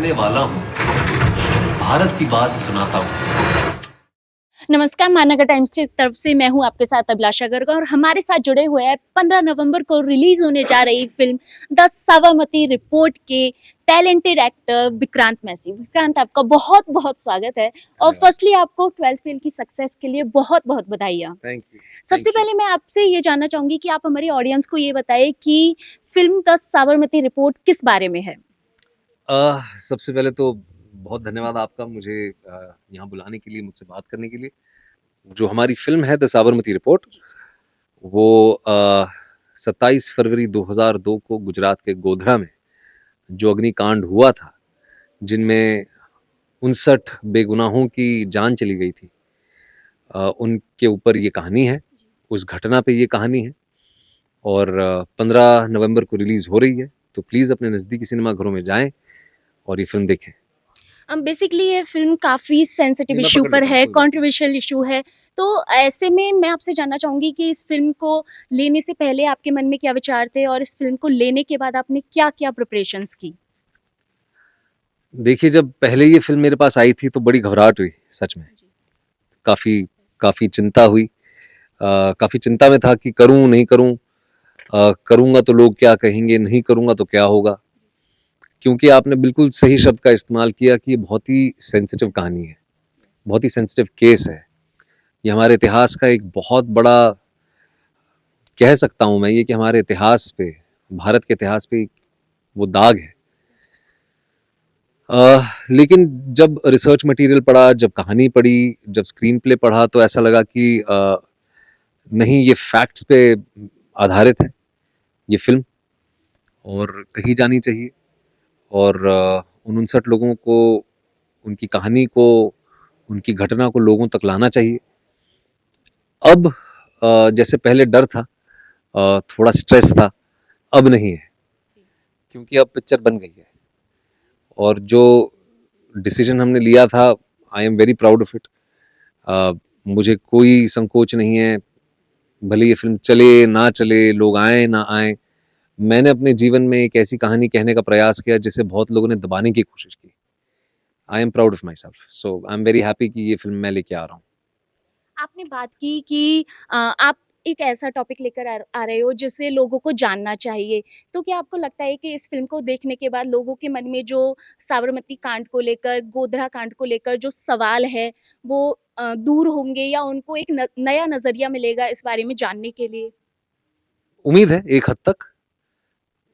कहने वाला हूँ, भारत की बात सुनाता हूँ। नमस्कार, महानगर टाइम्स की तरफ से मैं हूं आपके साथ अभिलाषा गर्ग और हमारे साथ जुड़े हुए हैं 15 नवंबर को रिलीज होने जा रही फिल्म द साबरमती रिपोर्ट के टैलेंटेड एक्टर विक्रांत मैसी। विक्रांत, आपका बहुत बहुत स्वागत है और फर्स्टली आपको 12th फेल की सक्सेस के लिए बहुत बहुत बधाइयाँ। Thank you. सबसे पहले मैं आपसे ये जानना चाहूंगी कि आप हमारी ऑडियंस को ये बताएं कि फिल्म द साबरमती रिपोर्ट किस बारे में है। सबसे पहले तो बहुत धन्यवाद आपका मुझे यहाँ बुलाने के लिए, मुझसे बात करने के लिए। जो हमारी फिल्म है द साबरमती रिपोर्ट, वो 27 फरवरी 2002 को गुजरात के गोधरा में जो अग्निकांड हुआ था, जिनमें 59 बेगुनाहों की जान चली गई थी, उनके ऊपर ये कहानी है, उस घटना पे ये कहानी है। और 15 नवंबर को रिलीज़ हो रही है, तो प्लीज़ अपने नज़दीकी सिनेमा घरों में जाएं और ये फिल्म देखें। बेसिकली ये फिल्म काफ़ी सेंसिटिव मैं इशू पकड़ पर लेता हूँ, है, कोई बात नहीं। कंट्रोवर्शियल इशू है। तो ऐसे में मैं आपसे जानना चाहूँगी कि इस फिल्म को लेने से पहले आपके मन में क्या विचार थे और इस फिल्म को लेने के बाद आपने क्या-क्या प्रिपरेशंस की? देखिए, जब पहले ये फिल्म मेरे पास आई थी तो बड़ी घबराहट हुई, सच में। काफ़ी काफ़ी चिंता हुई। काफ़ी चिंता में था कि करूँ, नहीं करूँ, करूँगा तो लोग क्या कहेंगे, नहीं करूँगा तो क्या होगा? क्योंकि आपने बिल्कुल सही शब्द का इस्तेमाल किया कि ये बहुत ही सेंसिटिव कहानी है, बहुत ही सेंसिटिव केस है। ये हमारे इतिहास का एक बहुत बड़ा, कह सकता हूँ मैं ये, कि हमारे इतिहास पे, भारत के इतिहास पे वो दाग है। लेकिन जब रिसर्च मटेरियल पढ़ा, जब कहानी पढ़ी, जब स्क्रीन प्ले पढ़ा, तो ऐसा लगा कि नहीं, ये फैक्ट्स पे आधारित है ये फिल्म, और कही जानी चाहिए। और उन 59 लोगों को, उनकी कहानी को, उनकी घटना को लोगों तक लाना चाहिए। अब जैसे पहले डर था, थोड़ा स्ट्रेस था, अब नहीं है, क्योंकि अब पिक्चर बन गई है। और जो डिसीजन हमने लिया था, I am very proud of it. मुझे कोई संकोच नहीं है, भले ये फिल्म चले ना चले, लोग आए ना आए। मैंने अपने जीवन में एक ऐसी कहानी कहने का प्रयास किया जिसे बहुत लोगों ने दबाने की कोशिश की। I am proud of my self, so I am very happy कि ये फिल्म मैं लेके आ रहा हूँ। आपने बात की कि आप एक ऐसा टॉपिक लेकर आ रहे हो जिसे लोगों को जानना चाहिए। तो क्या आपको लगता है कि इस फ़िल्म को देखने के बाद लोगों के मन में जो साबरमती कांड को लेकर, गोधरा कांड को लेकर जो सवाल है, वो दूर होंगे या उनको एक नया नज़रिया मिलेगा इस बारे में जानने के लिए? उम्मीद है एक हद तक,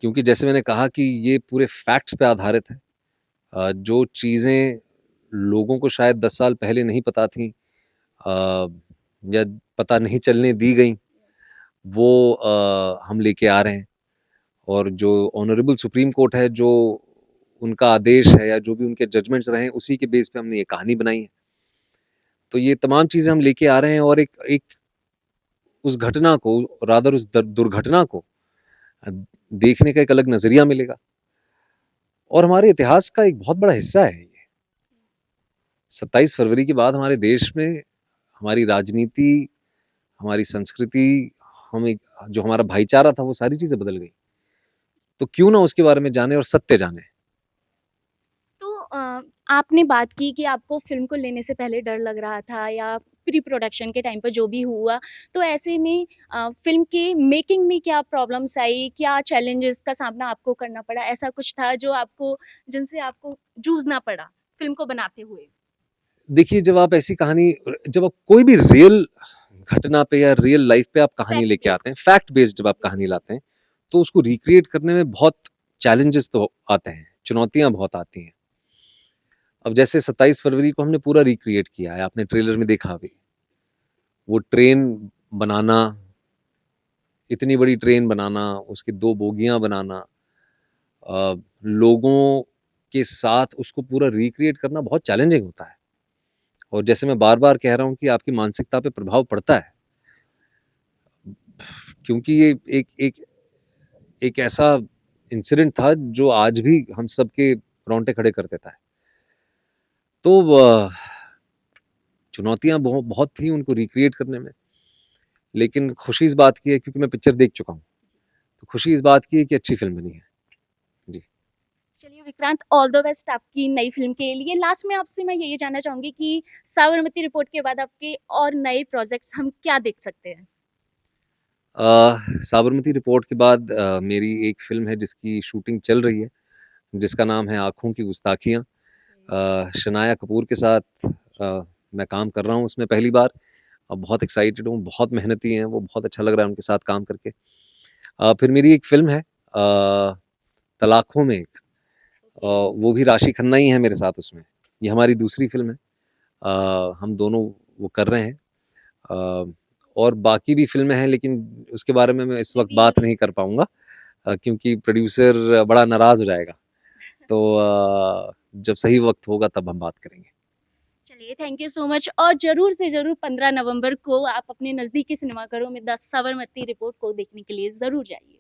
क्योंकि जैसे मैंने कहा कि ये पूरे फैक्ट्स पे आधारित है। जो चीज़ें लोगों को शायद 10 साल पहले नहीं पता थी, या पता नहीं चलने दी गई, वो हम लेके आ रहे हैं। और जो ऑनरेबल सुप्रीम कोर्ट है, जो उनका आदेश है या जो भी उनके जजमेंट्स रहे हैं, उसी के बेस पे हमने ये कहानी बनाई है। तो ये तमाम चीज़ें हम लेके आ रहे हैं, और एक एक उस घटना को, रादर उस दुर्घटना को देखने का एक अलग नज़रिया मिलेगा। और हमारे इतिहास का एक बहुत बड़ा हिस्सा है ये। 27 फरवरी के बाद हमारे देश में हमारी राजनीति, हमारी संस्कृति, हम एक, जो हमारा भाईचारा था, वो सारी चीज़ें बदल गई। तो क्यों ना उसके बारे में जाने और सत्य जाने। तो आपने बात की कि आपको फ़िल्म को लेने से पहले डर लग रहा था या प्री प्रोडक्शन के टाइम पर जो भी हुआ, तो ऐसे में फ़िल्म के मेकिंग में क्या प्रॉब्लम्स आई? क्या चैलेंजेस का सामना आपको करना पड़ा? ऐसा कुछ था जो आपको जिनसे आपको जूझना पड़ा फ़िल्म को बनाते हुए? देखिए, जब आप ऐसी कहानी, जब आप कोई भी रियल घटना पे या रियल लाइफ पे आप कहानी फैक्ट लेके बेस्ड। आते हैं, फैक्ट बेस्ड जब आप कहानी लाते हैं, तो उसको रिक्रिएट करने में बहुत चैलेंजेस तो आते हैं, चुनौतियाँ बहुत आती हैं। अब जैसे 27 फरवरी को हमने पूरा रिक्रिएट किया है, आपने ट्रेलर में देखा भी। वो ट्रेन बनाना, इतनी बड़ी ट्रेन बनाना, उसकी 2 बोगियाँ बनाना, लोगों के साथ उसको पूरा रिक्रिएट करना बहुत चैलेंजिंग होता है। और जैसे मैं बार-बार कह रहा हूँ कि आपकी मानसिकता पे प्रभाव पड़ता है। क्योंकि ये एक एक एक ऐसा इंसिडेंट था जो आज भी हम सबके रोंगटे खड़े कर देता है। तो चुनौतियाँ बहुत थी उनको रिक्रिएट करने में। लेकिन खुशी इस बात की है, क्योंकि मैं पिक्चर देख चुका हूँ। तो खुशी इस बात की है कि अच्छी फ़िल्म बनी है। जी। चलिए विक्रांत, ऑल द बेस्ट आपकी नई फिल्म के लिए। लास्ट में आपसे मैं ये जानना चाहूँगी कि साबरमती रिपोर्ट के बाद आपके और नए प्रोजेक्ट्स हम क्या देख सकते हैं? साबरमती रिपोर्ट के बाद मेरी एक फ़िल्म है जिसकी शूटिंग चल रही है, जिसका नाम है आँखों की गुस्ताखियाँ। शनाया कपूर के साथ मैं काम कर रहा हूँ उसमें पहली बार और बहुत एक्साइटेड हूँ, बहुत मेहनती हैं वो, बहुत अच्छा लग रहा है उनके साथ काम करके। फिर मेरी एक फ़िल्म है तलाक़ों में एक, वो भी राशि खन्ना ही है मेरे साथ उसमें। ये हमारी दूसरी फ़िल्म है। हम दोनों वो कर रहे हैं। और बाकी भी फ़िल्में हैं लेकिन उसके बारे में मैं इस वक़्त बात नहीं कर पाऊँगा क्योंकि प्रोड्यूसर बड़ा नाराज़ हो जाएगा। तो जब सही वक़्त होगा तब हम बात करेंगे। चलिए, थैंक यू सो मच और ज़रूर से ज़रूर 15 नवंबर को आप अपने नज़दीकी सिनेमाघरों में द साबरमती रिपोर्ट को देखने के लिए ज़रूर जाइए।